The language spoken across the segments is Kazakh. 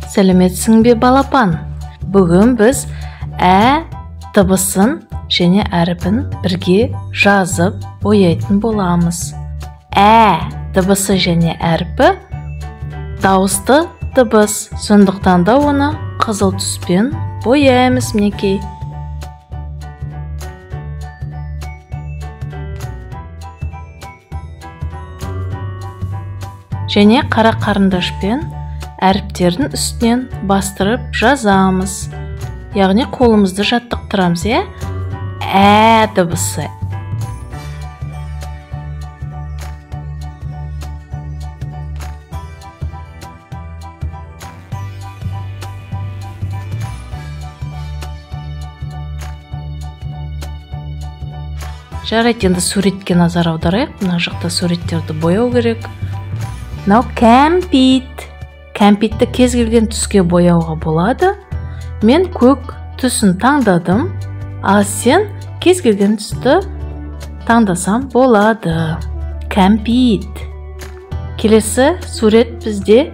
Сәлеметсің бе балапан? Бүгін біз ә дыбысын және әріпін бірге жазып бояйтын боламыз. Ә дыбысы және әріпі дауысты дыбыс, сондықтан да оны қызыл түспен бояймыз мінекей. Және қара қарындашпен әріптердің үстінен бастырып жазамыз. Яғни қолымызды жаттықтырамыз, ә дыбысы. Жарайды, енді суретке назар аударайық. Мына жақта суреттерді бояу керек. Мынау кәмпит. Кәмпитті кез келген түске бояуға болады. Мен көк түсін таңдадым, ал сен кез келген түсті таңдасам болады. Кәмпит. Келесі сурет бізде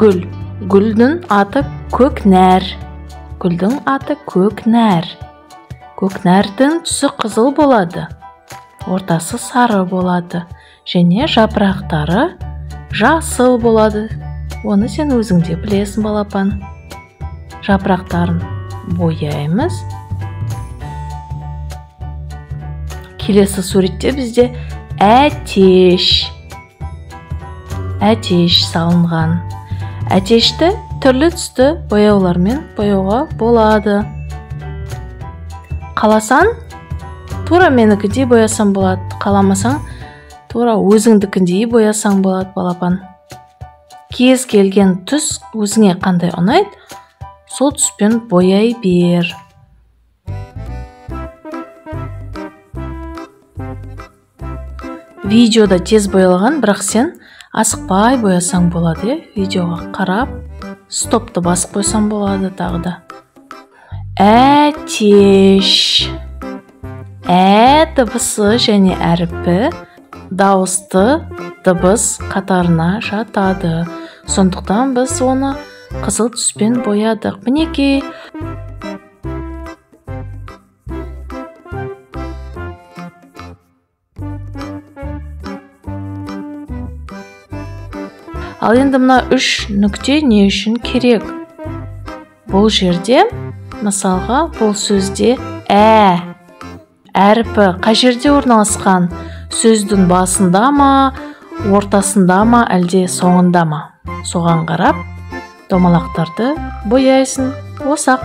гүл. Гүлдің аты көкнәр. Гүлдің аты көкнәр. Көкнәрдің түсі қызыл болады, ортасы сары болады, және жапырақтары жасыл болады. Оны сен өзіңде білесің, балапан. Жапырақтарын бояймыз. Келесі суретте бізде әтеш. Әтеш салынған. Әтешті түрлі түсті бояулармен бояуға болады. Қаласаң, тура менікіндей боясаң болады. Қаламасаң, тура өзіңдікіндей боясаң болады, балапан. Кез келген түс өзіңе қандай ұнайды, сол түспен бояй бер. Видеода тез боялған, бірақ сен асықпай боясаң болады. Видеоға қарап, стопты басып қойсаң болады тағы да. Әтеш. Ә дыбысы және әріпі дауысты дыбыс қатарына жатады. Сондықтан біз оны қызыл түспен боядық. Мінекей. Ал енді мына үш нүкте не үшін керек? Бұл жерде, мысалға, бұл сөзде әріпі қай жерде орналасқан? Сөздің басында ма, ортасында ма, әлде соңында ма? Соған қарап, домалақтарды бояйсың. Осақ.